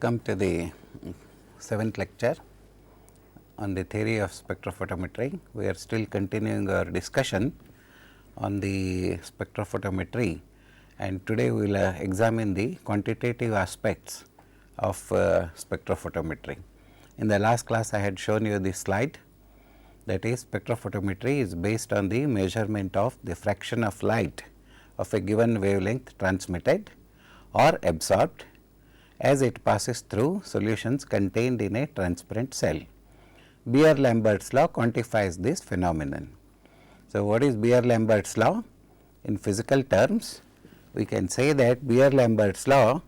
Welcome to the 7th lecture on the theory of spectrophotometry. We are still continuing our discussion on the spectrophotometry, and today we will examine the quantitative aspects of spectrophotometry. In the last class I had shown you this slide, that is, spectrophotometry is based on the measurement of the fraction of light of a given wavelength transmitted or absorbed as it passes through solutions contained in a transparent cell. Beer-Lambert's law quantifies this phenomenon. So, what is Beer-Lambert's law? In physical terms, we can say that Beer-Lambert's law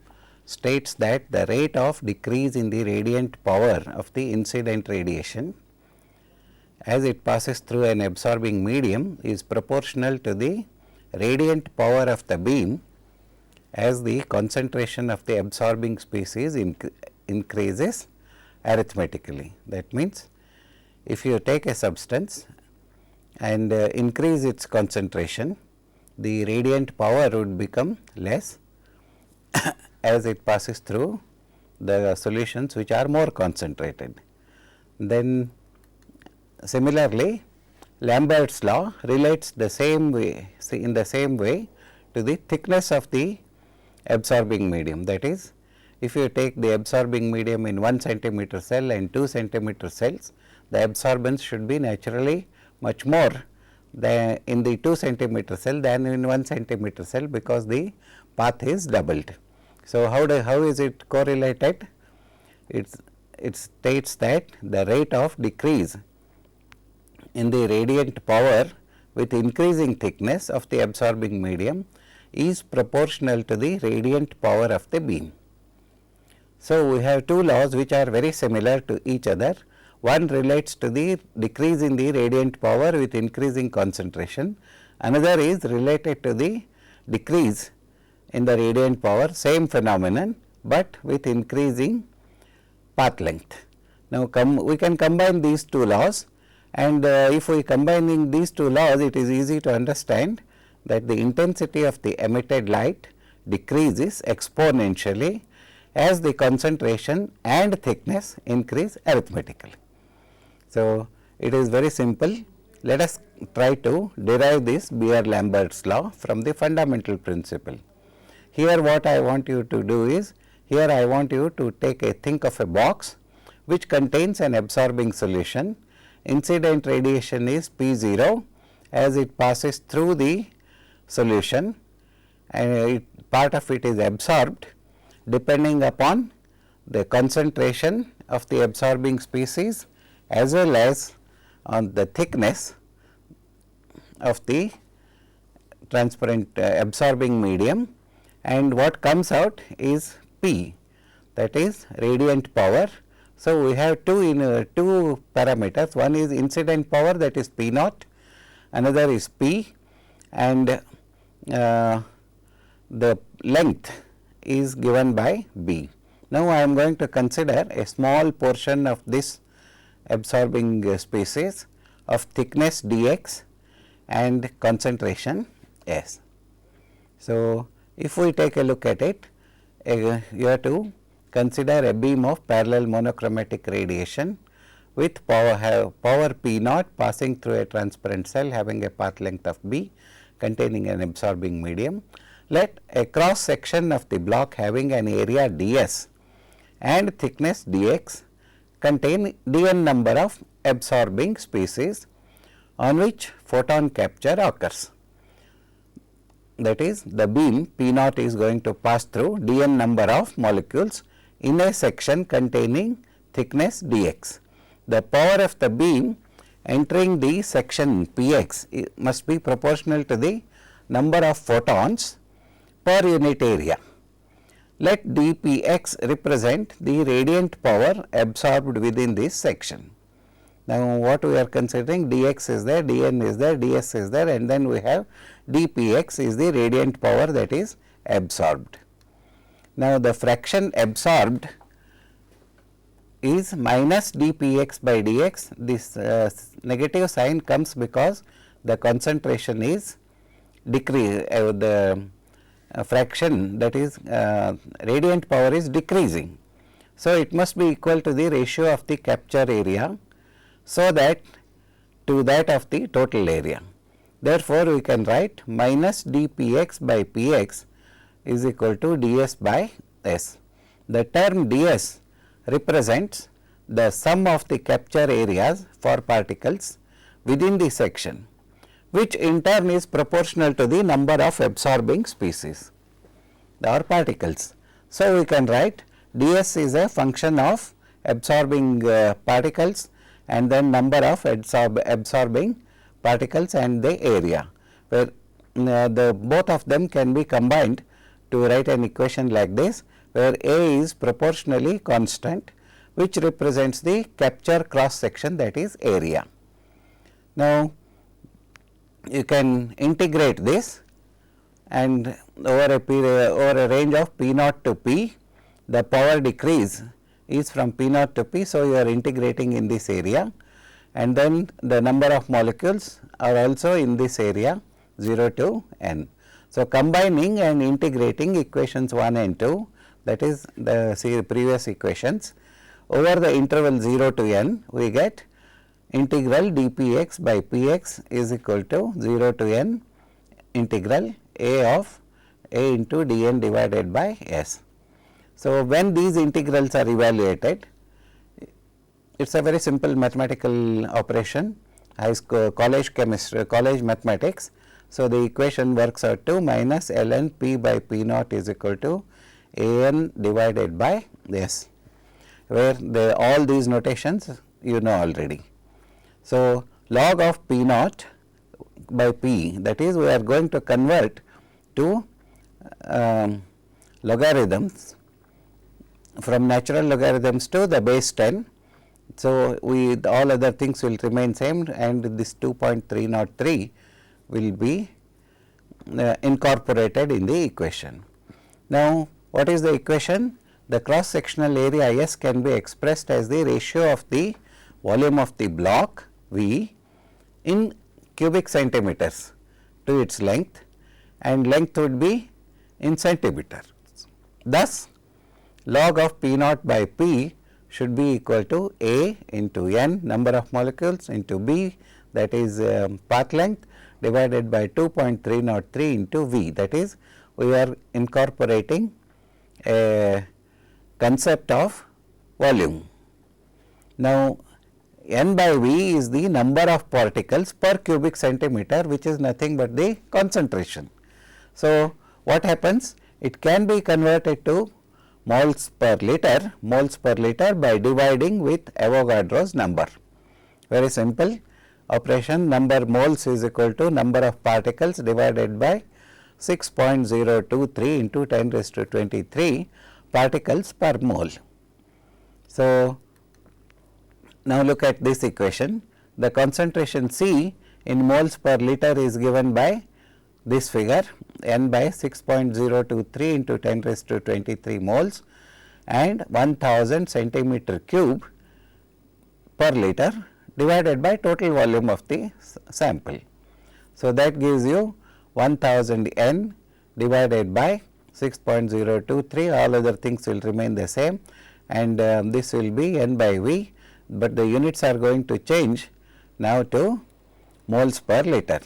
states that the rate of decrease in the radiant power of the incident radiation as it passes through an absorbing medium is proportional to the radiant power of the beam as the concentration of the absorbing species increases arithmetically. That means, if you take a substance and increase its concentration, the radiant power would become less as it passes through the solutions which are more concentrated. Then similarly, Lambert's law relates the same way, in the same way to the thickness of the absorbing medium. That is, if you take the absorbing medium in 1 centimeter cell and 2 centimeter cells, the absorbance should be naturally much more than in the 2 centimeter cell than in 1 centimeter cell, because the path is doubled. So, how is it correlated? It states that the rate of decrease in the radiant power with increasing thickness of the absorbing medium is proportional to the radiant power of the beam. So, we have two laws which are very similar to each other. One relates to the decrease in the radiant power with increasing concentration, another is related to the decrease in the radiant power, same phenomenon, but with increasing path length. Now, we can combine these two laws, and if we combining these two laws, it is easy to understand that the intensity of the emitted light decreases exponentially as the concentration and thickness increase arithmetically. So, it is very simple. Let us try to derive this Beer-Lambert's law from the fundamental principle. Here what I want you to do is, here I want you to think of a box which contains an absorbing solution. Incident radiation is P0 as it passes through the solution, and part of it is absorbed depending upon the concentration of the absorbing species as well as on the thickness of the transparent absorbing medium, and what comes out is P, that is radiant power. So, we have two parameters, one is incident power, that is P naught, another is P, and the length is given by B. Now, I am going to consider a small portion of this absorbing species of thickness dx and concentration S. So, if we take a look at it, you have to consider a beam of parallel monochromatic radiation with power P naught passing through a transparent cell having a path length of B containing an absorbing medium. Let a cross section of the block having an area ds and thickness dx contain dn number of absorbing species on which photon capture occurs. That is, the beam P naught is going to pass through dn number of molecules in a section containing thickness dx. The power of the beam entering the section Px must be proportional to the number of photons per unit area. Let dpx represent the radiant power absorbed within this section. Now, what we are considering, dx is there, dn is there, ds is there, and then we have dpx is the radiant power that is absorbed. Now, the fraction absorbed is minus dpx by dx. This negative sign comes because the concentration is decrease, the fraction, that is radiant power, is decreasing. So, it must be equal to the ratio of the capture area, so that to that of the total area. Therefore, we can write minus dpx by px is equal to ds by s. The term ds represents the sum of the capture areas for particles within the section, which in turn is proportional to the number of absorbing species or particles. So, we can write ds is a function of absorbing particles and then number of absorbing particles and the area, where the both of them can be combined to write an equation like this, where A is proportionally constant, which represents the capture cross section, that is area. Now, you can integrate this, and over a period, over a range of p naught to p, the power decrease is from p naught to p. So, you are integrating in this area, and then the number of molecules are also in this area 0 to n. So, combining and integrating equations 1 and 2, that is the previous equations, over the interval 0 to n, we get integral dpx by px is equal to 0 to n integral a of a into dn divided by s. So, when these integrals are evaluated, it is a very simple mathematical operation, high school, college chemistry, college mathematics. So, the equation works out to minus ln p by p naught is equal to a n divided by s, where all these notations you know already. So, log of p naught by p, that is, we are going to convert to logarithms, from natural logarithms to the base 10. So, all other things will remain same, and this 2.303 will be incorporated in the equation. Now, what is the equation? The cross sectional area S can be expressed as the ratio of the volume of the block V in cubic centimeters to its length, and length would be in centimeters. Thus, log of p naught by p should be equal to A into n, number of molecules, into B, that is path length, divided by 2.303 into V, that is, we are incorporating a concept of volume. Now, n by V is the number of particles per cubic centimeter, which is nothing but the concentration. So, what happens? It can be converted to moles per liter by dividing with Avogadro's number. Very simple operation, number moles is equal to number of particles divided by 6.023 into 10 raised to 23 particles per mole. So, now look at this equation. The concentration C in moles per liter is given by this figure, n by 6.023 into 10 raised to 23 moles and 1000 centimeter cube per liter divided by total volume of the sample. So, that gives you 1000 n divided by 6.023, all other things will remain the same, and this will be n by V, but the units are going to change now to moles per liter.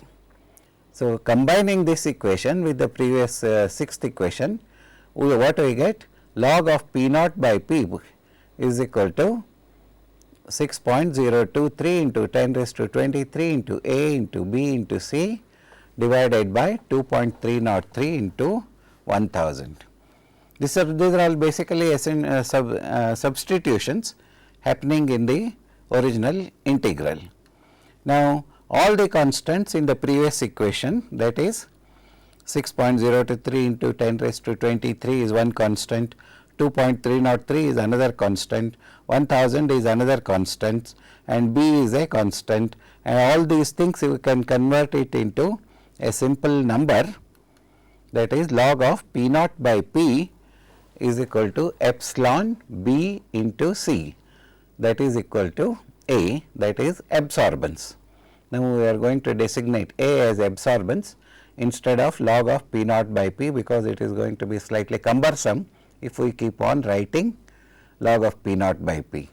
So, combining this equation with the previous sixth equation, what we get? Log of p naught by p is equal to 6.023 into 10 raised to 23 into A into B into C divided by 2.303 into 1000. These are all basically substitutions happening in the original integral. Now, all the constants in the previous equation, that is 6.023 into 10 raised to 23 is one constant, 2.303 is another constant, 1000 is another constant, and B is a constant, and all these things you can convert it into a simple number, that is log of p naught by p is equal to epsilon B into C, that is equal to A, that is absorbance. Now, we are going to designate A as absorbance instead of log of p naught by p, because it is going to be slightly cumbersome if we keep on writing log of P naught by P.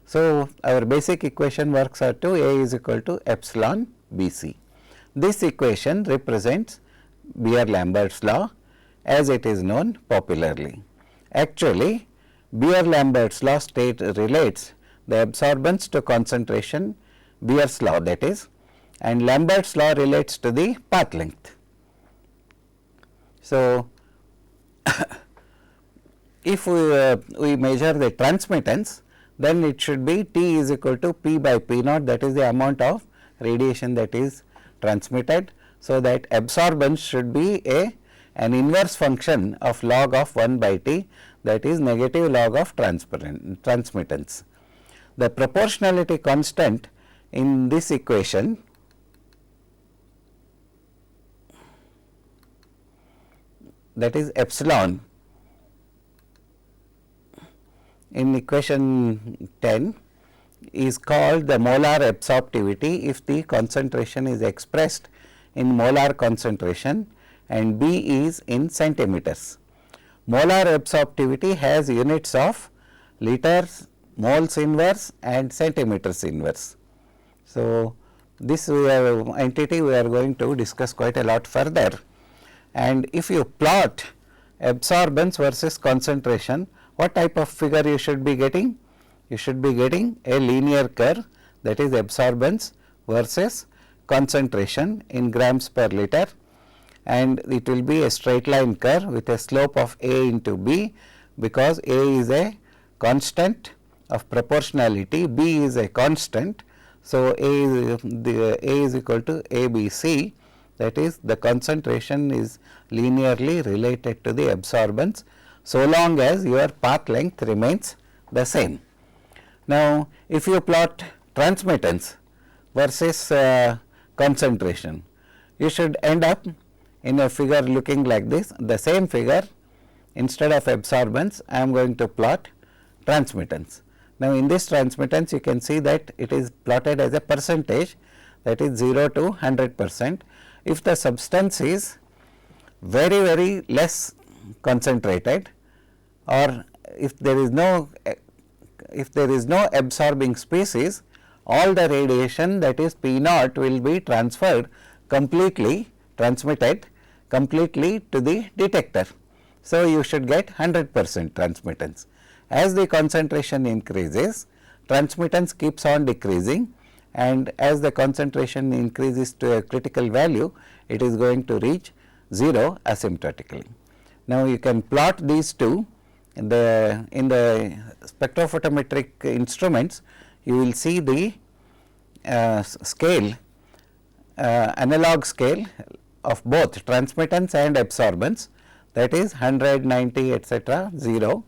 So, our basic equation works out to A is equal to epsilon B C. This equation represents Beer-Lambert's law as it is known popularly. Actually, Beer-Lambert's law relates the absorbance to concentration, Beer's law that is, and Lambert's law relates to the path length. So, if we measure the transmittance, then it should be T is equal to P by P naught, that is the amount of radiation that is transmitted. So, that absorbance should be an inverse function of log of 1 by T, that is negative log of transmittance. The proportionality constant in this equation that is epsilon in equation 10 is called the molar absorptivity if the concentration is expressed in molar concentration and B is in centimeters. Molar absorptivity has units of liters, moles inverse and centimeters inverse. So, this entity we are going to discuss quite a lot further, and if you plot absorbance versus concentration, what type of figure you should be getting? You should be getting a linear curve, that is absorbance versus concentration in grams per liter, and it will be a straight line curve with a slope of A into B, because A is a constant of proportionality, B is a constant. So, A is equal to ABC, that is the concentration is linearly related to the absorbance so long as your path length remains the same. Now, if you plot transmittance versus concentration, you should end up in a figure looking like this. The same figure, instead of absorbance, I am going to plot transmittance. Now, in this transmittance you can see that it is plotted as a percentage, that is 0 to 100%. If the substance is very less concentrated, or if there is no absorbing species, all the radiation, that is P naught, will be transmitted completely to the detector. So, you should get 100% transmittance. As the concentration increases, transmittance keeps on decreasing, and as the concentration increases to a critical value, it is going to reach 0 asymptotically. Now, you can plot these two in the spectrophotometric instruments. You will see the scale, analog scale of both transmittance and absorbance, that is 100, 90, etc. 0,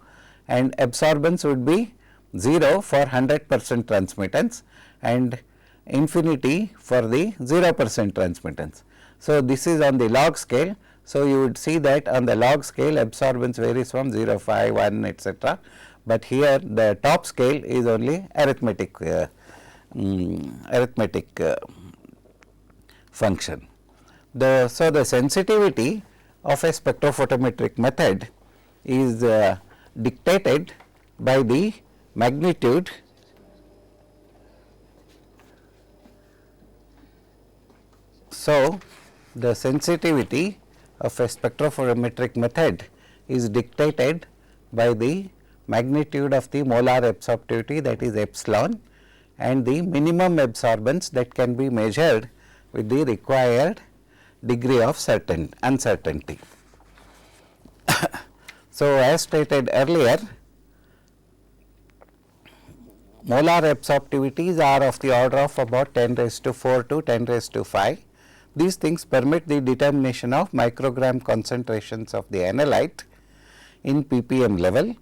and absorbance would be 0 for 100% transmittance and infinity for the 0% transmittance. So, this is on the log scale. So, you would see that on the log scale absorbance varies from 0, 5, 1, etc., but here the top scale is only arithmetic function. So, the sensitivity of a spectrophotometric method is dictated by the magnitude So, the sensitivity of a spectrophotometric method is dictated by the magnitude of the molar absorptivity, that is epsilon, and the minimum absorbance that can be measured with the required degree of uncertainty. So, as stated earlier, molar absorptivities are of the order of about 10⁴ to 10⁵. These things permit the determination of microgram concentrations of the analyte in ppm level,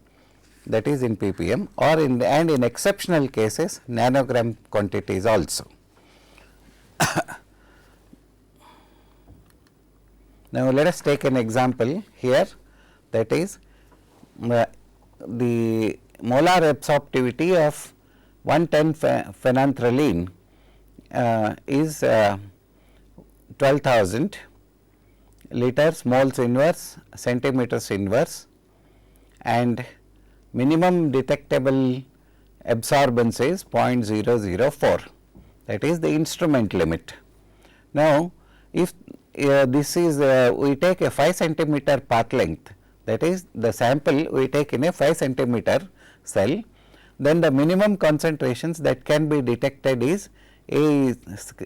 that is in ppm, or in exceptional cases nanogram quantities also. Now, let us take an example here, that is the molar absorptivity of 110 phenanthroline is 12,000 liters, moles inverse, centimeters inverse, and minimum detectable absorbance is 0.004, that is the instrument limit. Now, if this is we take a 5 centimeter path length, that is the sample we take in a 5 centimeter cell, then the minimum concentrations that can be detected is A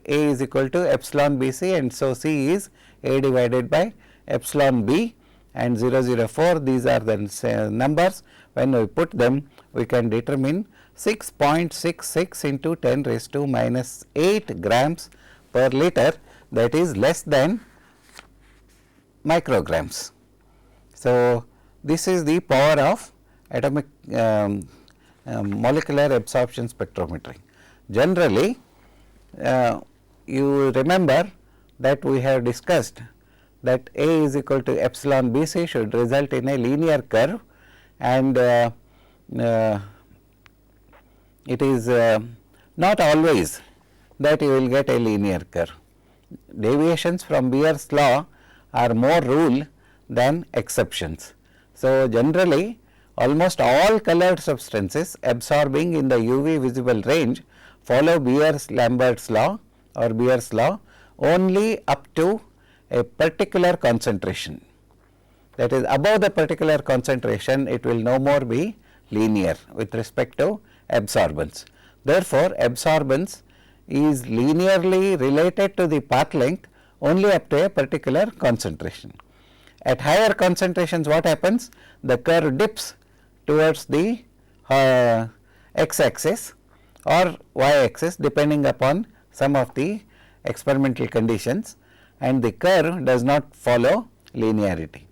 is equal to epsilon Bc, and so C is A divided by epsilon B, and 004, these are the numbers. When we put them, we can determine 6.66 into 10 raised to minus 8 grams per liter, that is less than micrograms. So, this is the power of atomic molecular absorption spectrometry. Generally, you remember that we have discussed that A is equal to epsilon Bc should result in a linear curve, and it is not always that you will get a linear curve. Deviations from Beer's law are more rule than exceptions. So, generally almost all colored substances absorbing in the UV visible range follow Beer-Lambert's law or Beer's law only up to a particular concentration. That is, above the particular concentration, it will no more be linear with respect to absorbance. Therefore, absorbance is linearly related to the path length only up to a particular concentration. At higher concentrations, what happens? The curve dips towards the x axis or y axis depending upon some of the experimental conditions, and the curve does not follow linearity.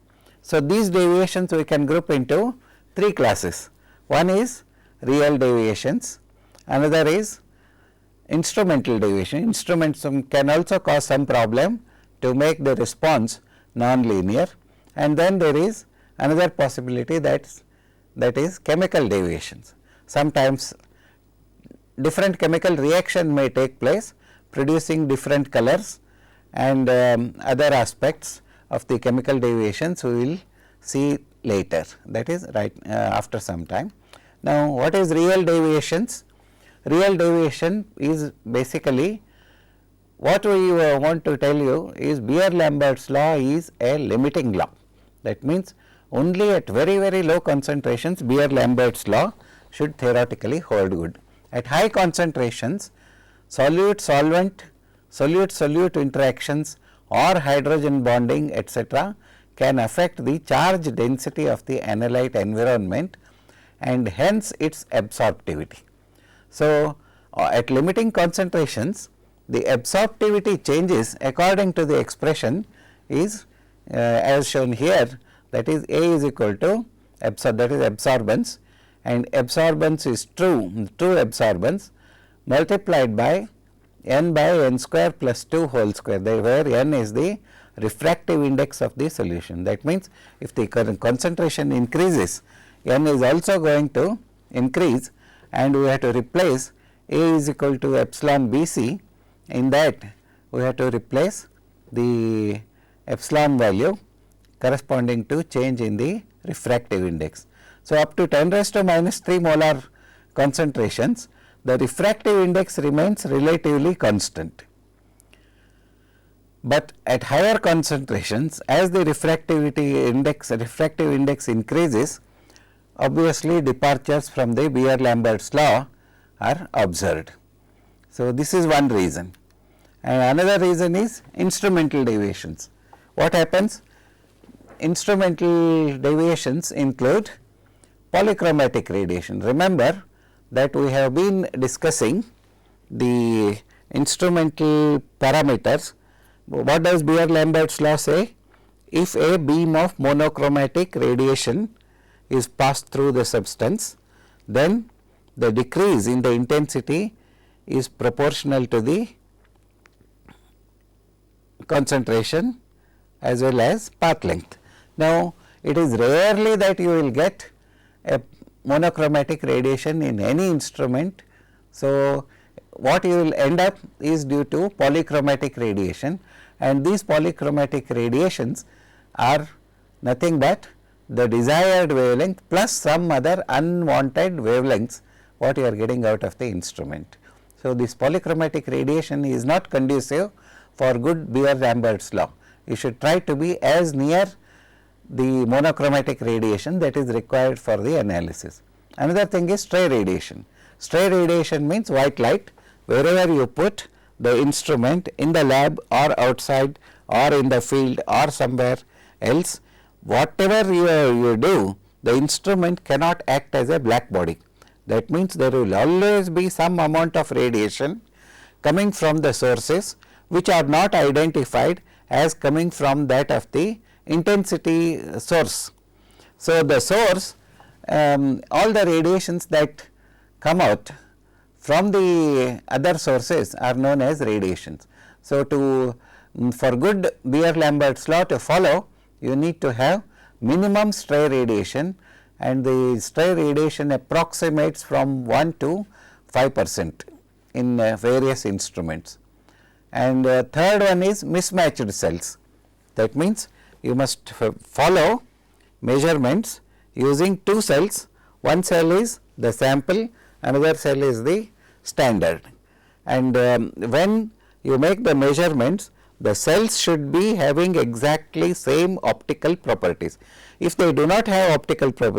So, these deviations we can group into 3 classes. One is real deviations, another is instrumental deviation. Instruments can also cause some problem to make the response non-linear, and then there is another possibility that is chemical deviations. Sometimes different chemical reaction may take place producing different colors, and other aspects of the chemical deviations we will see later, that is after some time. Now, what is real deviations? Real deviation is basically, what we want to tell you is Beer-Lambert's law is a limiting law. That means, only at very very low concentrations Beer-Lambert's law should theoretically hold good. At high concentrations, solute-solvent, solute-solute interactions or hydrogen bonding etc. can affect the charge density of the analyte environment and hence its absorptivity. So, at limiting concentrations, the absorptivity changes according to the expression is as shown here, that is A is equal to that is absorbance, and absorbance is true absorbance multiplied by n by n square plus 2 whole square, where n is the refractive index of the solution. That means, if the concentration increases, n is also going to increase, and we have to replace A is equal to epsilon Bc. In that, we have to replace the epsilon value corresponding to change in the refractive index. So, up to 10 raised to minus 3 molar concentrations, the refractive index remains relatively constant. But at higher concentrations, as the refractive index increases, obviously departures from the Beer-Lambert's law are observed. So, this is one reason, and another reason is instrumental deviations. What happens? Instrumental deviations include polychromatic radiation. Remember that we have been discussing the instrumental parameters. What does Beer-Lambert's law say? If a beam of monochromatic radiation is passed through the substance, then the decrease in the intensity is proportional to the concentration as well as path length. Now, it is rarely that you will get a monochromatic radiation in any instrument. So, what you will end up is due to polychromatic radiation, and these polychromatic radiations are nothing but the desired wavelength plus some other unwanted wavelengths what you are getting out of the instrument. So, this polychromatic radiation is not conducive for good Beer-Lambert's law. You should try to be as near the monochromatic radiation that is required for the analysis. Another thing is stray radiation. Stray radiation means white light wherever you put the instrument in the lab or outside or in the field or somewhere else, whatever you do, the instrument cannot act as a black body. That means there will always be some amount of radiation coming from the sources which are not identified as coming from that of the intensity source. So, the source, all the radiations that come out from the other sources are known as radiations. So, for good Beer-Lambert's law to follow, you need to have minimum stray radiation, and the stray radiation approximates from 1 to 5% in various instruments. And third one is mismatched cells. That means you must follow measurements using two cells. One cell is the sample, another cell is the standard. And when you make the measurements, the cells should be having exactly same optical properties. If they do not have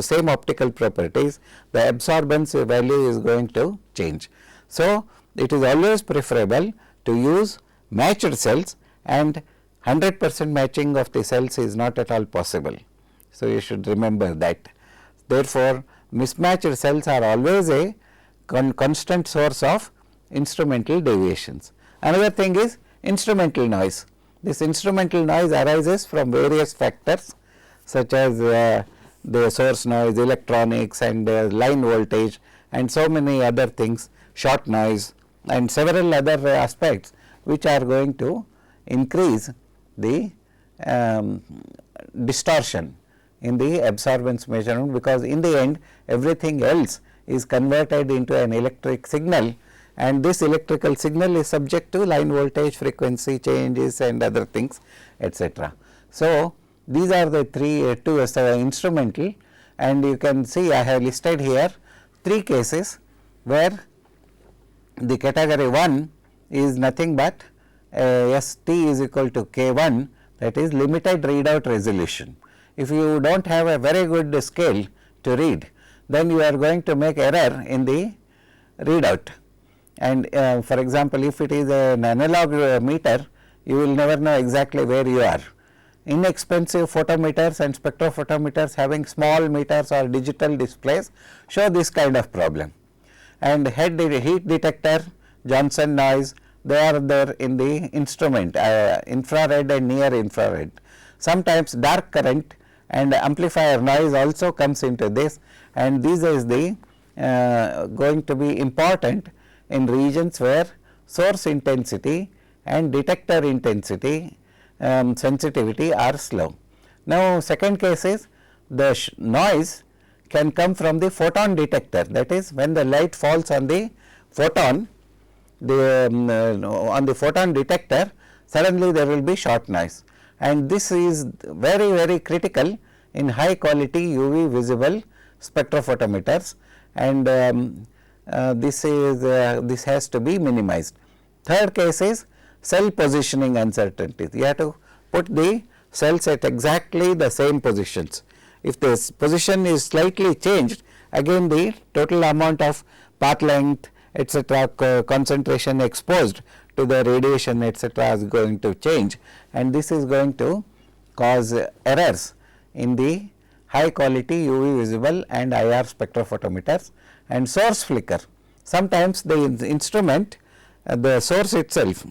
same optical properties, the absorbance value is going to change. So, it is always preferable to use matched cells, and 100% matching of the cells is not at all possible. So, you should remember that. Therefore, mismatched cells are always a constant source of instrumental deviations. Another thing is instrumental noise. This instrumental noise arises from various factors such as the source noise, electronics, and line voltage, and so many other things, short noise, and several other aspects which are going to increase the distortion in the absorbance measurement, because in the end everything else is converted into an electric signal, and this electrical signal is subject to line voltage, frequency changes, and other things, etc. So, these are the two instrumental, and you can see I have listed here 3 cases where the category 1 is nothing but ST is equal to K1, that is limited readout resolution. If you do not have a very good scale to read, then you are going to make error in the readout. And for example, if it is an analog meter, you will never know exactly where you are. Inexpensive photometers and spectrophotometers having small meters or digital displays show this kind of problem. And heat detector, Johnson noise, they are there in the instrument, infrared and near infrared. Sometimes dark current and amplifier noise also comes into this, and this is the going to be important in regions where source intensity and detector intensity sensitivity are slow. Now, second case is the noise can come from the photon detector, that is when the light falls on the photon, on the photon detector, suddenly there will be short noise, and this is very critical in high quality UV visible spectrophotometers, and this has to be minimized. Third case is cell positioning uncertainties. You have to put the cells at exactly the same positions. If the position is slightly changed, again the total amount of path length, etc., concentration exposed to the radiation, etc., is going to change, and this is going to cause errors in the high quality UV visible and IR spectrophotometers. And source flicker, sometimes the instrument, the source itself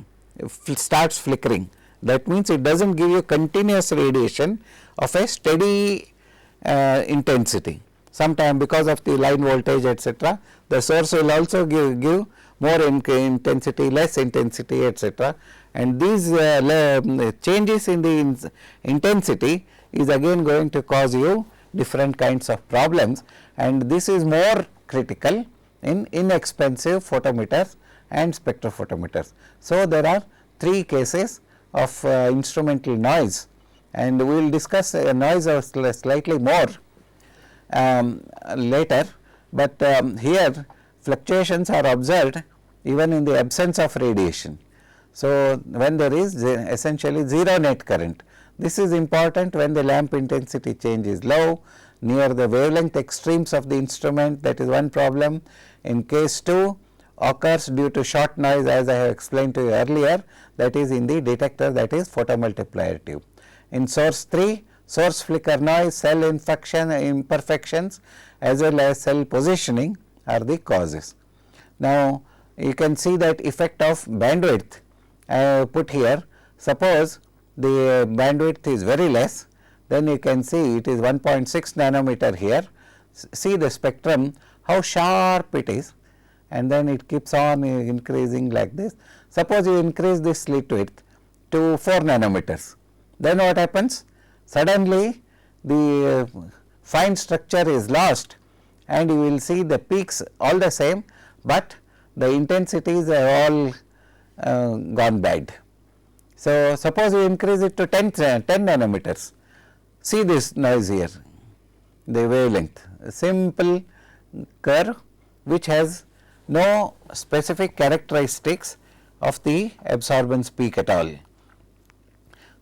starts flickering. That means it does not give you continuous radiation of a steady intensity. Sometime because of the line voltage, etc., the source will also give more intensity, less intensity, etc., and these changes in the intensity is again going to cause you different kinds of problems, and this is more critical in inexpensive photometers and spectrophotometers. So, there are 3 cases of instrumental noise, and we will discuss noise slightly more later, but here fluctuations are observed even in the absence of radiation. So, when there is essentially zero net current, this is important when the lamp intensity change is low, near the wavelength extremes of the instrument, that is one problem. In case 2 occurs due to short noise, as I have explained to you earlier, that is in the detector, that is photomultiplier tube. In source 3, source flicker noise, cell imperfections as well as cell positioning are the causes. Now, you can see that effect of bandwidth I have put here. Suppose the bandwidth is very less, then you can see it is 1.6 nanometer here. See the spectrum, how sharp it is, and then it keeps on increasing like this. Suppose you increase this slit width to 4 nanometers, then what happens? Suddenly the fine structure is lost and you will see the peaks all the same, but the intensities are all gone bad. So, suppose you increase it to 10 nanometers, see this noise here, the wavelength, a simple curve which has no specific characteristics of the absorbance peak at all.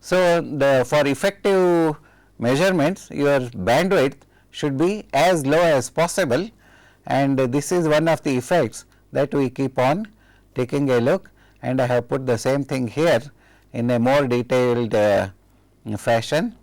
So, for effective measurements, your bandwidth should be as low as possible, and this is one of the effects that we keep on taking a look, and I have put the same thing here in a more detailed fashion.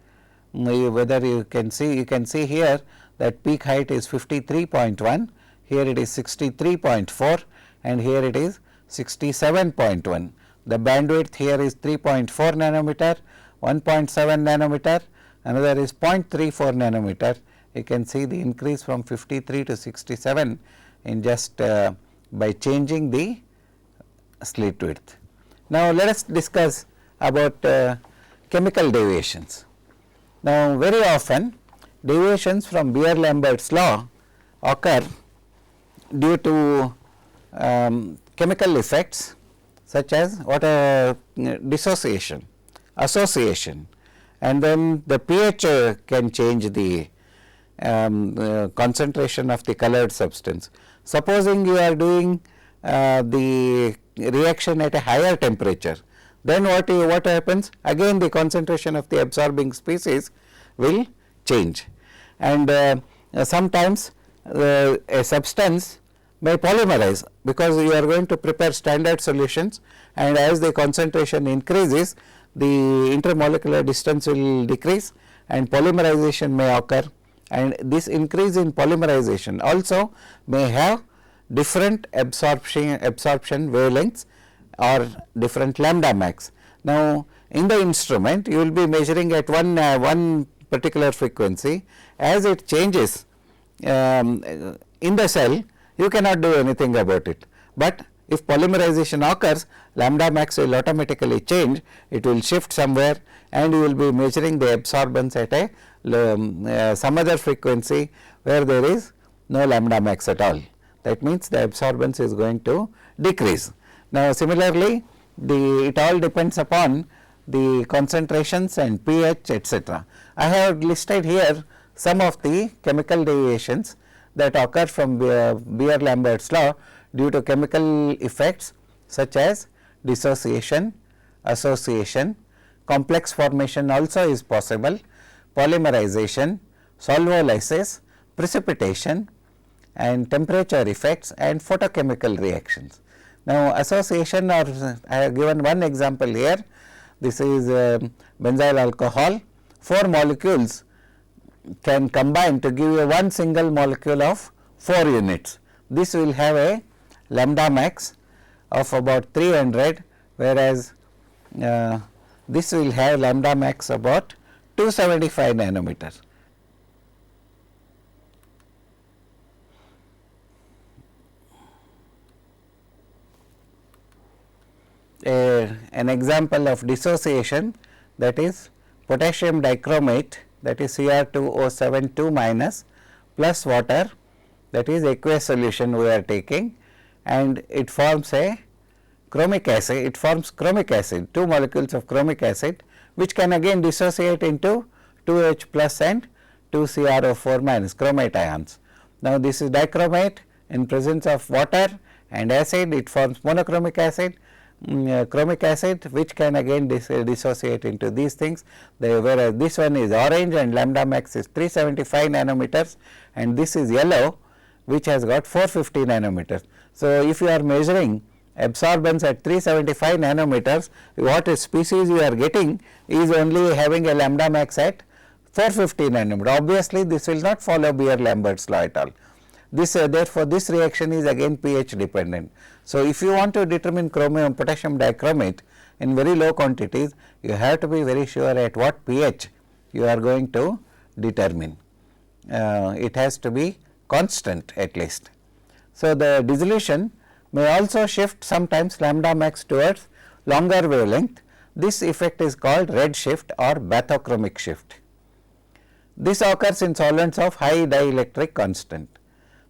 Whether you can see here that peak height is 53.1, here it is 63.4 and here it is 67.1. The bandwidth here is 3.4 nanometer, 1.7 nanometer, another is 0.34 nanometer. You can see the increase from 53 to 67 in just by changing the slit width. Now, let us discuss about chemical deviations. Now, very often deviations from Beer-Lambert's law occur due to chemical effects such as dissociation, association, and then the pH can change the concentration of the colored substance. Supposing you are doing the reaction at a higher temperature, then what happens? Again the concentration of the absorbing species will change, and sometimes a substance may polymerize, because you are going to prepare standard solutions, and as the concentration increases, the intermolecular distance will decrease and polymerization may occur, and this increase in polymerization also may have different absorption wavelengths or different lambda max. Now, in the instrument you will be measuring at one particular frequency. As it changes in the cell, you cannot do anything about it, but if polymerization occurs, lambda max will automatically change, it will shift somewhere, and you will be measuring the absorbance at a some other frequency where there is no lambda max at all. That means the absorbance is going to decrease. Now, similarly, it all depends upon the concentrations and pH, etc. I have listed here some of the chemical deviations that occur from Beer-Lambert's law due to chemical effects such as dissociation, association, complex formation also is possible, polymerization, solvolysis, precipitation, and temperature effects and photochemical reactions. Now, association, or I have given one example here. This is benzyl alcohol. 4 molecules can combine to give you one single molecule of 4 units. This will have a lambda max of about 300, whereas this will have lambda max about 275 nanometers. An example of dissociation, that is potassium dichromate, that is Cr2O7 minus plus water, that is aqueous solution we are taking, and it forms a chromic acid, 2 molecules of chromic acid which can again dissociate into 2H plus and 2CrO4 minus chromate ions. Now, this is dichromate. In presence of water and acid, it forms monochromic acid, chromic acid, which can again dissociate into these things. Whereas this one is orange and lambda max is 375 nanometers, and this is yellow, which has got 450 nanometers. So, if you are measuring absorbance at 375 nanometers, what species you are getting is only having a lambda max at 450 nanometer. Obviously, this will not follow Beer-Lambert's law at all. This therefore, this reaction is again pH dependent. So, if you want to determine potassium dichromate in very low quantities, you have to be very sure at what pH you are going to determine. It has to be constant at least. So, the dissolution may also shift sometimes lambda max towards longer wavelength. This effect is called red shift or bathochromic shift. This occurs in solvents of high dielectric constant.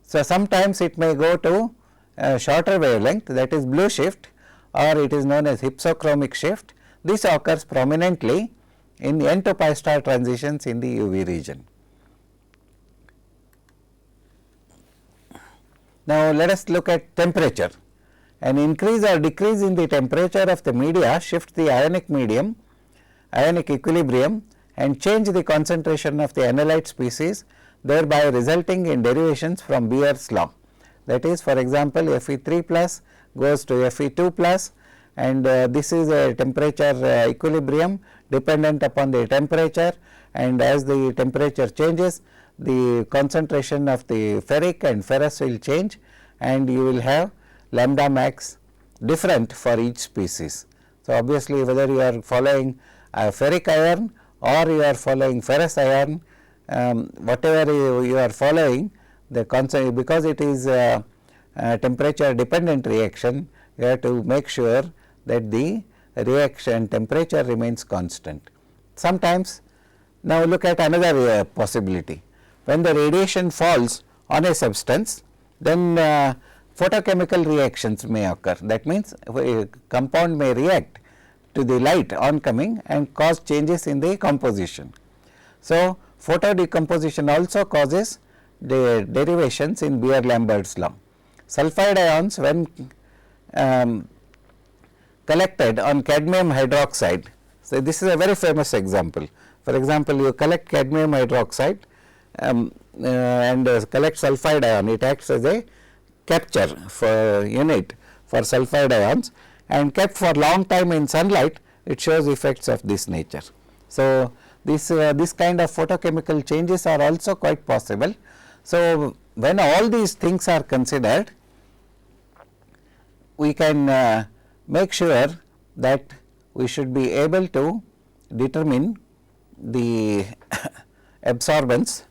So, sometimes it may go to a shorter wavelength, that is blue shift, or it is known as hypsochromic shift. This occurs prominently in N to pi star transitions in the UV region. Now, let us look at temperature. An increase or decrease in the temperature of the media shifts the ionic medium, ionic equilibrium, and change the concentration of the analyte species, thereby resulting in derivations from Beer's law. That is, for example, Fe3 plus goes to Fe2 plus, and this is a temperature equilibrium dependent upon the temperature, and as the temperature changes, the concentration of the ferric and ferrous will change, and you will have lambda max different for each species. So, obviously, whether you are following a ferric iron or you are following ferrous iron, whatever you are following, the constant, because it is a temperature dependent reaction, you have to make sure that the reaction temperature remains constant. Sometimes, now look at another possibility. When the radiation falls on a substance, then photochemical reactions may occur. That means, a compound may react to the light oncoming and cause changes in the composition. So, photo decomposition also causes the derivations in Beer-Lambert's law. Sulfide ions, when collected on cadmium hydroxide, so this is a very famous example. For example, you collect cadmium hydroxide and collect sulfide ion, it acts as a capture for unit for sulfide ions, and kept for long time in sunlight, it shows effects of this nature. So, this kind of photochemical changes are also quite possible. So, when all these things are considered, we can make sure that we should be able to determine the absorbance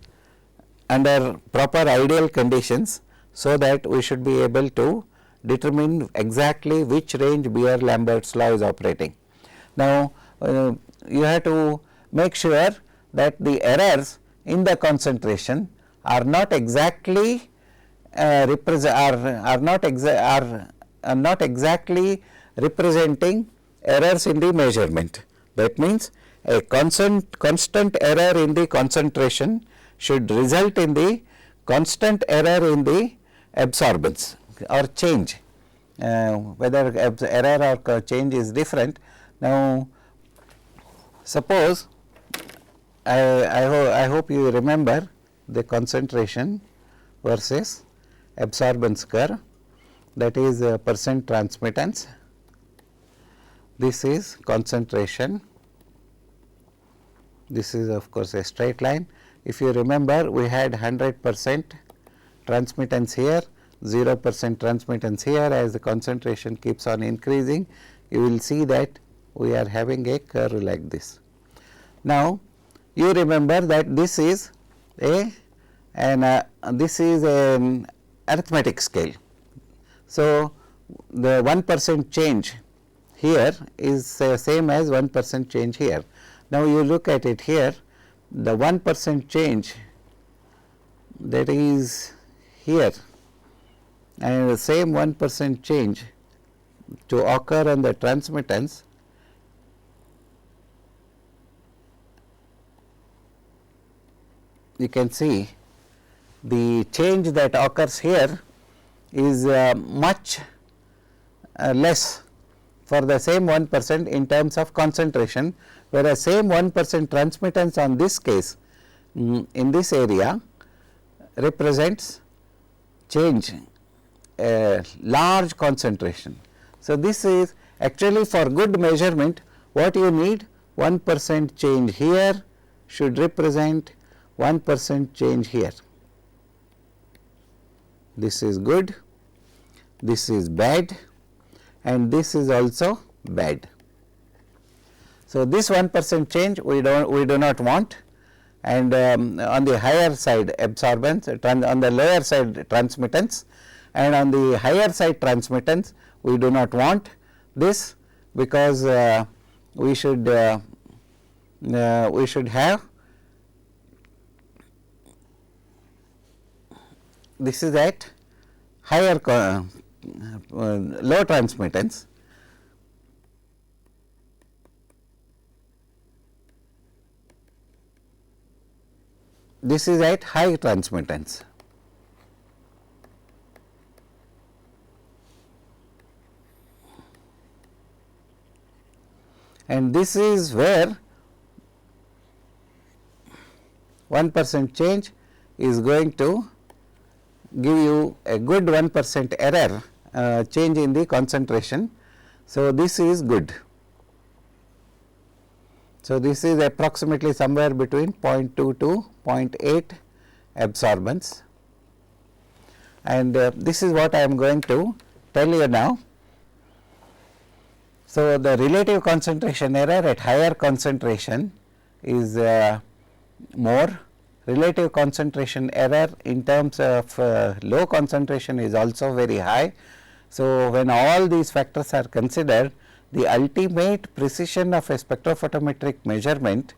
under proper ideal conditions, so that we should be able to determine exactly which range Beer-Lambert's law is operating. Now, you have to make sure that the errors in the concentration are not exactly exactly representing errors in the measurement. That means, a constant error in the concentration should result in the constant error in the absorbance or change, whether error or change is different. Now, suppose I hope you remember the concentration versus absorbance curve, that is percent transmittance. This is concentration, this is of course a straight line. If you remember, we had 100% transmittance here, 0% transmittance here. As the concentration keeps on increasing, you will see that we are having a curve like this. Now, you remember that this is an arithmetic scale. So, the 1% change here is same as 1% change here. Now, you look at it here, the 1% change that is here, and the same 1% change to occur on the transmittance you can see the change that occurs here is much less for the same 1% in terms of concentration, whereas same 1% transmittance on this case in this area represents change large concentration. So, this is actually for good measurement what you need 1% change here should represent 1% change here. This is good, this is bad, and this is also bad. So, this 1% change we do not want, and on the higher side absorbance, on the lower side transmittance, and on the higher side transmittance we do not want this, because we should have this is at higher low transmittance. This is at high transmittance. And this is where 1% change is going to give you a good 1% error change in the concentration. So, this is good. So, this is approximately somewhere between 0.2 to 0.8 absorbance, and this is what I am going to tell you now. So, the relative concentration error at higher concentration is more, relative concentration error in terms of low concentration is also very high. So, when all these factors are considered, the ultimate precision of a spectrophotometric measurement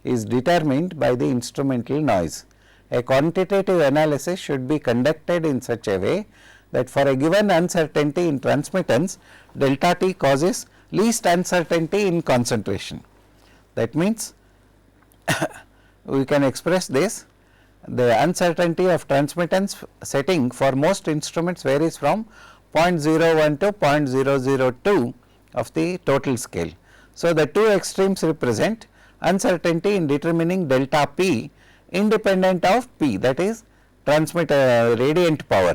is determined by the instrumental noise. A quantitative analysis should be conducted in such a way that for a given uncertainty in transmittance, delta T causes least uncertainty in concentration. That means, we can express this, the uncertainty of transmittance setting for most instruments varies from 0.01 to 0.002 of the total scale. So, the two extremes represent uncertainty in determining delta P independent of P, that is radiant power,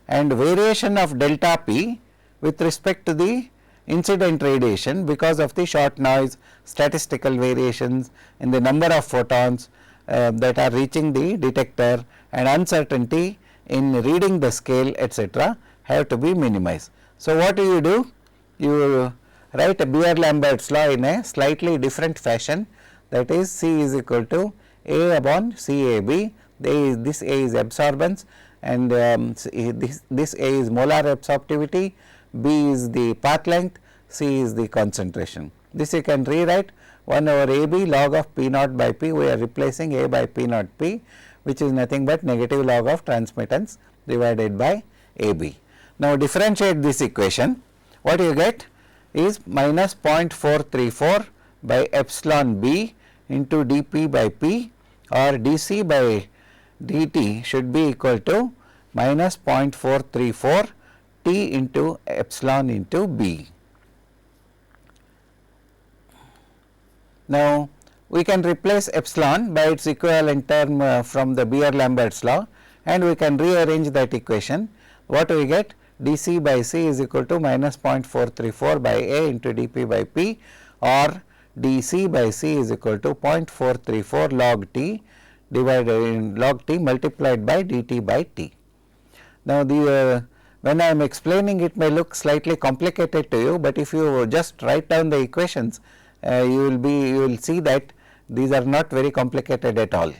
and variation of delta P with respect to the incident radiation because of the short noise, statistical variations in the number of photons that are reaching the detector, and uncertainty in reading the scale, etc., have to be minimized. So, what do? You write a Beer-Lambert's law in a slightly different fashion, that is C is equal to A upon CAB. This A is absorbance, and this A is molar absorptivity, B is the path length, C is the concentration. This you can rewrite 1 over AB log of P naught by P. We are replacing A by P naught P, which is nothing but negative log of transmittance divided by AB. Now, differentiate this equation. What you get is minus 0.434 by epsilon B into dP by P, or dC by dt should be equal to minus 0.434 T into epsilon into B. Now, we can replace epsilon by its equivalent term from the Beer-Lambert's law, and we can rearrange that equation. What we get? dC by C is equal to minus 0.434 by A into dP by P, or dC by C is equal to 0.434 log T divided in log T multiplied by dt by T. Now, when I am explaining, it may look slightly complicated to you, but if you just write down the equations, you will see that these are not very complicated at all.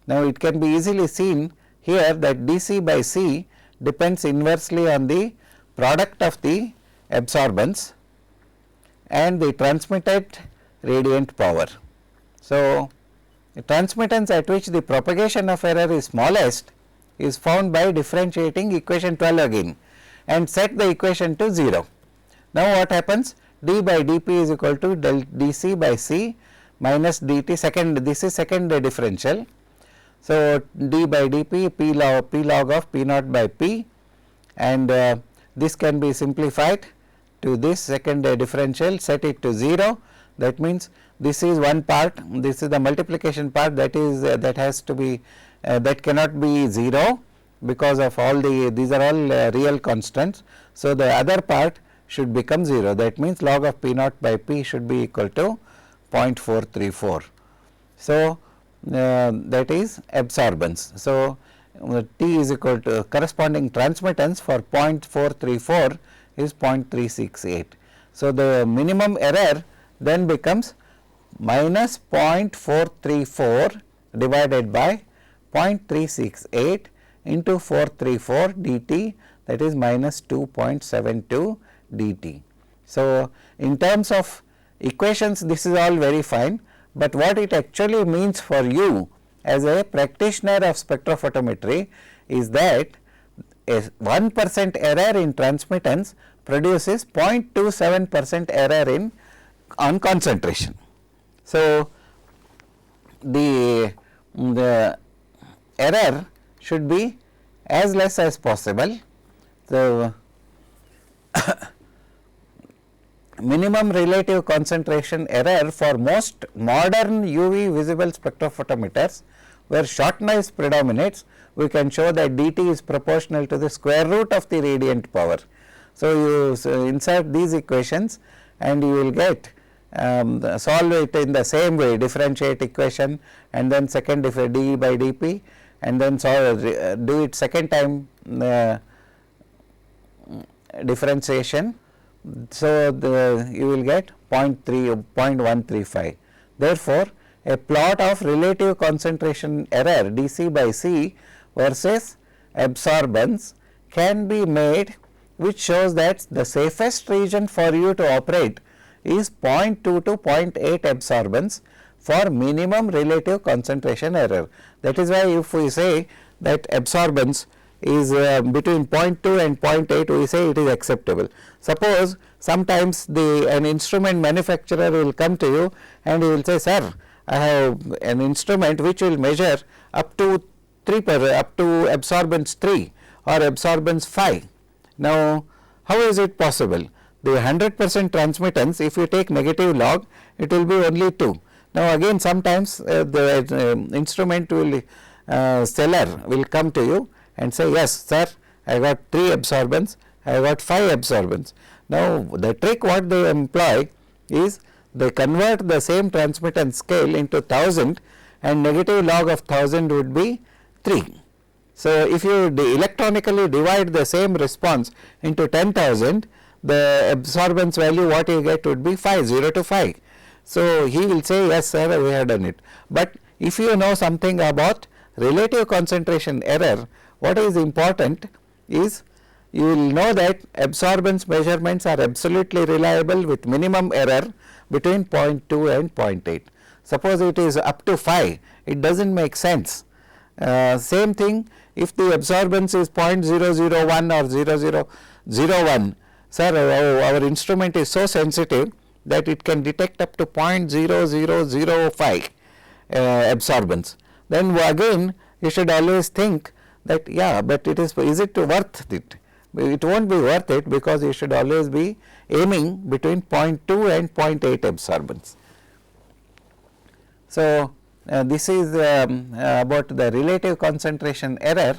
Now, it can be easily seen here that dC by C depends inversely on the product of the absorbance and the transmitted radiant power. So, the transmittance at which the propagation of error is smallest is found by differentiating equation 12 again and set the equation to 0. Now, what happens? D by dP is equal to del dC by C minus dt, this is second differential. So, d by dp p log of p naught by p, and this can be simplified to this second differential, set it to 0. That means, this is one part, this is the multiplication part, that is that has to be that cannot be 0 because of all these are all real constants. So, the other part should become 0, that means log of p naught by p should be equal to 0.434. So, that is absorbance. So, T is equal to corresponding transmittance for 0.434 is 0.368. So, the minimum error then becomes minus 0.434 divided by 0.368 into 434 dt, that is minus 2.72 dt. So, in terms of equations, this is all very fine, but what it actually means for you as a practitioner of spectrophotometry is that a 1% error in transmittance produces 0.27% error on concentration. So, the error should be as less as possible. So, minimum relative concentration error for most modern UV visible spectrophotometers, where short noise predominates, we can show that dt is proportional to the square root of the radiant power. So, you insert these equations and you will get solve it in the same way, differentiate equation and then second d by dp, and then solve, do it second time differentiation. So, you will get 0.135. Therefore, a plot of relative concentration error dc by c versus absorbance can be made, which shows that the safest region for you to operate is 0.2 to 0.8 absorbance for minimum relative concentration error. That is why if we say that absorbance is between 0.2 and 0.8, we say it is acceptable. Suppose sometimes an instrument manufacturer will come to you and he will say, sir, I have an instrument which will measure up to absorbance 3 or absorbance 5. Now, how is it possible? The 100% transmittance, if you take negative log, it will be only 2. Now, again sometimes the instrument will seller will come to you and say, yes sir, I got 3 absorbance, I got 5 absorbance. Now, the trick what they employ is they convert the same transmittance scale into 1000 and negative log of 1000 would be 3. So, if you electronically divide the same response into 10,000, the absorbance value what you get would be 5, 0 to 5. So, he will say, yes sir, we have done it. But if you know something about relative concentration error, what is important is you will know that absorbance measurements are absolutely reliable with minimum error between 0.2 and 0.8. Suppose it is up to 5, it does not make sense. Same thing if the absorbance is 0.001 or 0001, sir, our instrument is so sensitive that it can detect up to 0.0005 absorbance. Then again you should always think that but it is it worth it? It will not be worth it, because you should always be aiming between 0.2 and 0.8 absorbance. So, this is about the relative concentration error.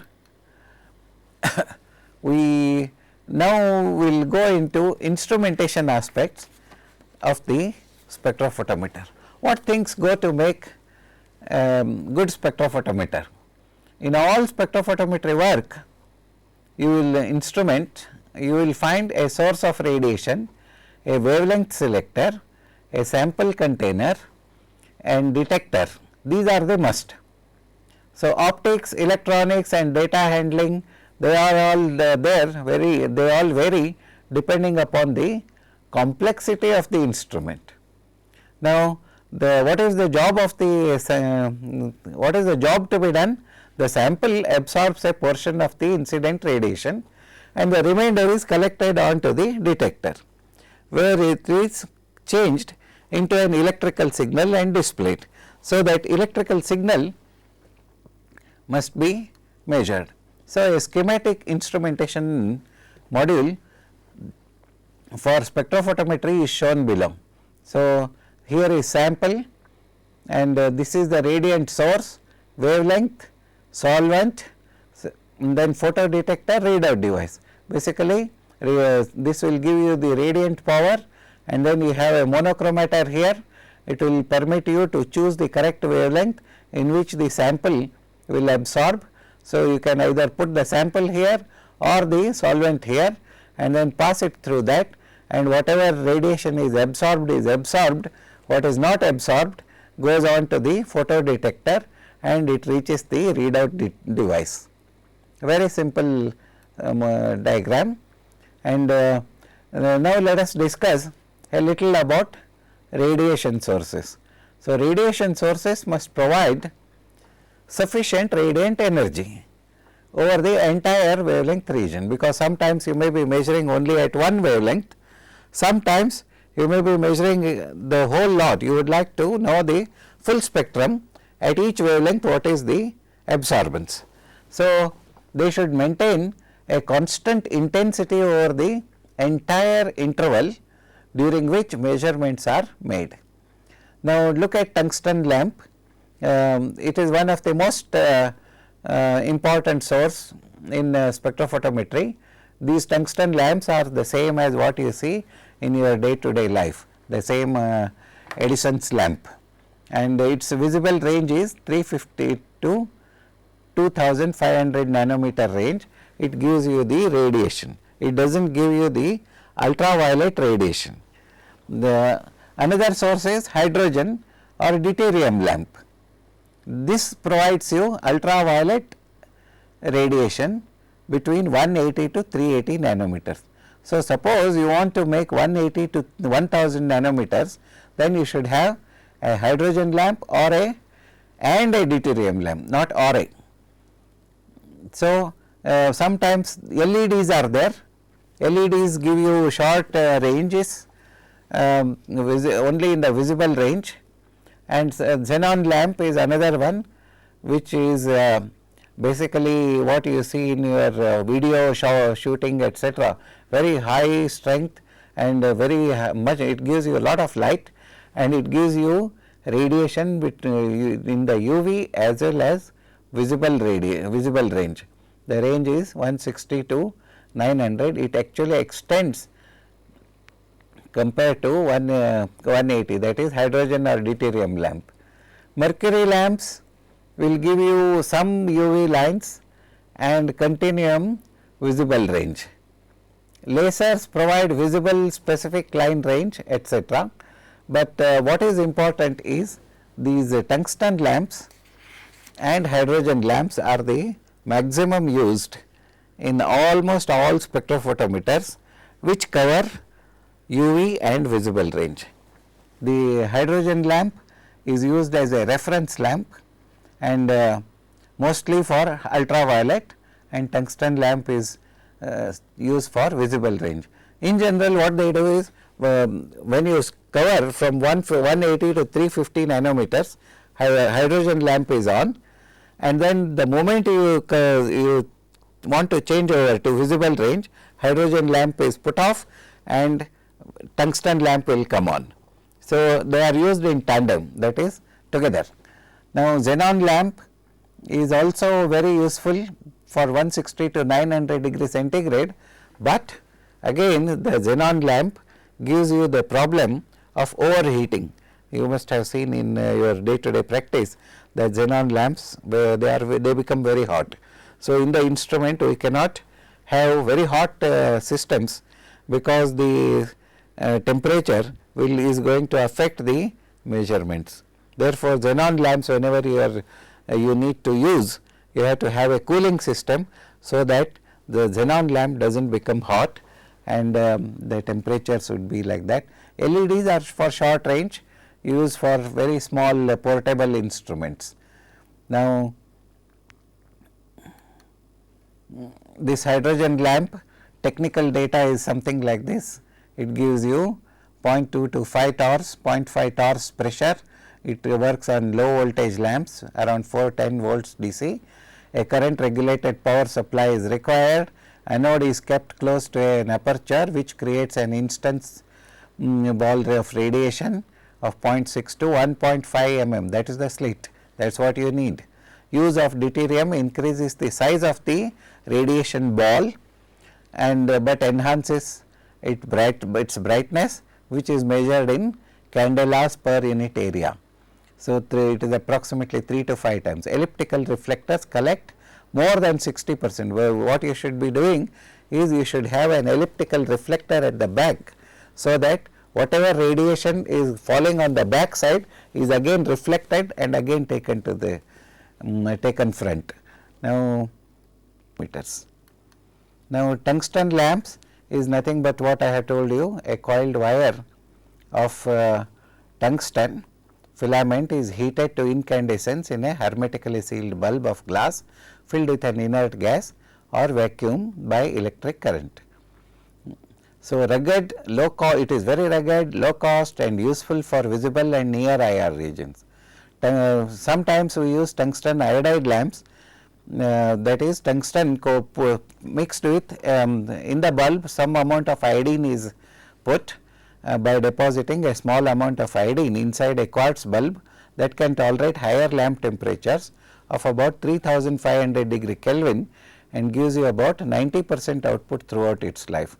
We now will go into instrumentation aspects of the spectrophotometer. What things go to make good spectrophotometer? In all spectrophotometry work, you will find a source of radiation, a wavelength selector, a sample container and detector. These are the must. So, optics, electronics and data handling, they are all they all vary depending upon the complexity of the instrument. Now, what is the job of what is the job to be done? The sample absorbs a portion of the incident radiation and the remainder is collected onto the detector, where it is changed into an electrical signal and displayed. So, that electrical signal must be measured. So, a schematic instrumentation module for spectrophotometry is shown below. So, here is sample, and this is the radiant source, wavelength, solvent, then photodetector, readout device. Basically, this will give you the radiant power, and then you have a monochromator here. It will permit you to choose the correct wavelength in which the sample will absorb. So, you can either put the sample here or the solvent here and then pass it through that, and whatever radiation is absorbed, what is not absorbed goes on to the photodetector and it reaches the readout device. Very simple diagram. And now let us discuss a little about radiation sources. So, radiation sources must provide sufficient radiant energy over the entire wavelength region, because sometimes you may be measuring only at one wavelength, sometimes you may be measuring the whole lot. You would like to know the full spectrum at each wavelength, what is the absorbance. So, they should maintain a constant intensity over the entire interval during which measurements are made. Now, look at tungsten lamp. It is one of the most important source in spectrophotometry. These tungsten lamps are the same as what you see in your day to day life, the same Edison's lamp, and its visible range is 350 to 2500 nanometer range. It gives you the radiation, it does not give you the ultraviolet radiation. The another source is hydrogen or deuterium lamp. This provides you ultraviolet radiation between 180 to 380 nanometers. So, suppose you want to make 180 to 1000 nanometers, then you should have a hydrogen lamp or a deuterium lamp, not or a. So, sometimes LEDs are there. LEDs give you short ranges, only in the visible range, and xenon lamp is another one, which is basically what you see in your video shooting, etc. Very high strength and very much, it gives you a lot of light, and it gives you radiation in the UV as well as visible range. The range is 160 to 900. It actually extends compared to 180, that is hydrogen or deuterium lamp. Mercury lamps will give you some UV lines and continuum visible range. Lasers provide visible specific line range, etc. But what is important is these tungsten lamps and hydrogen lamps are the maximum used in almost all spectrophotometers which cover UV and visible range. The hydrogen lamp is used as a reference lamp and mostly for ultraviolet, and tungsten lamp is used for visible range. In general, what they do is when you cover from 180 to 350 nanometers, hydrogen lamp is on, and then the moment you want to change over to visible range, hydrogen lamp is put off and tungsten lamp will come on. So, they are used in tandem, that is together. Now, xenon lamp is also very useful for 160 to 900 degree centigrade, but again the xenon lamp gives you the problem of overheating. You must have seen in your day to day practice that xenon lamps, they become very hot. So, in the instrument we cannot have very hot systems, because the temperature is going to affect the measurements. Therefore, xenon lamps, whenever you need to use, you have to have a cooling system, so that the xenon lamp does not become hot and the temperatures would be like that. LEDs are for short range, used for very small portable instruments. Now, this hydrogen lamp technical data is something like this. It gives you 0.2 to 5 torrs, 0.5 torrs pressure. It works on low voltage lamps around 410 volts DC, a current regulated power supply is required. Anode is kept close to an aperture which creates an instance ball of radiation of 0.6 to 1.5 mm, that is the slit, that is what you need. Use of deuterium increases the size of the radiation ball and but enhances its brightness, which is measured in candelas per unit area. So, it is approximately 3 to 5 times. Elliptical reflectors collect more than 60%. What you should be doing is you should have an elliptical reflector at the back, so that whatever radiation is falling on the back side is again reflected and again taken to the taken front. Now, meters. Now, tungsten lamps is nothing but what I have told you, a coiled wire of tungsten filament is heated to incandescence in a hermetically sealed bulb of glass filled with an inert gas or vacuum by electric current. So, rugged, low cost, it is very rugged, low cost and useful for visible and near IR regions. Sometimes we use tungsten iodide lamps, that is tungsten mixed with in the bulb some amount of iodine is put by depositing a small amount of iodine inside a quartz bulb that can tolerate higher lamp temperatures of about 3500 degree Kelvin and gives you about 90% output throughout its life.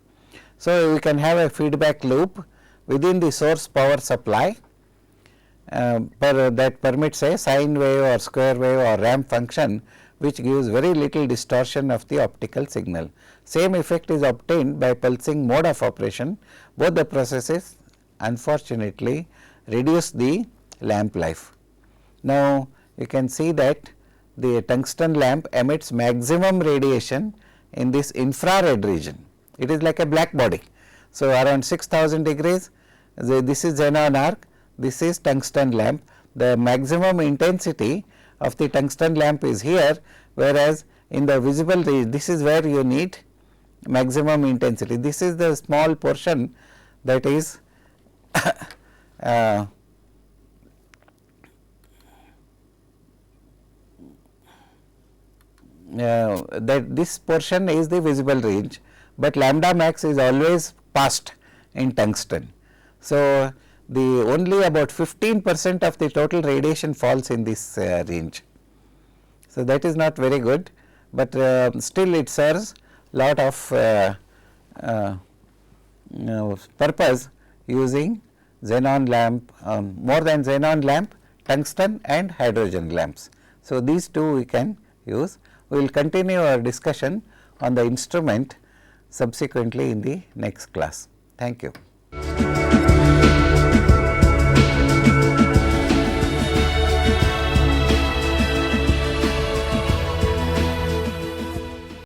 So, we can have a feedback loop within the source power supply that permits a sine wave or square wave or ramp function, which gives very little distortion of the optical signal. Same effect is obtained by pulsing mode of operation. Both the processes unfortunately reduce the lamp life. Now, you can see that the tungsten lamp emits maximum radiation in this infrared region. It is like a black body. So, around 6000 degrees, this is xenon arc, this is tungsten lamp. The maximum intensity of the tungsten lamp is here, whereas in the visible region, this is where you need maximum intensity. This is the small portion that is that this portion is the visible range, but lambda max is always passed in tungsten. So, the only about 15% of the total radiation falls in this range. So, that is not very good, but still it serves lot of purpose using xenon lamp, more than xenon lamp, tungsten and hydrogen lamps. So, these two we can use. We will continue our discussion on the instrument subsequently in the next class. Thank you.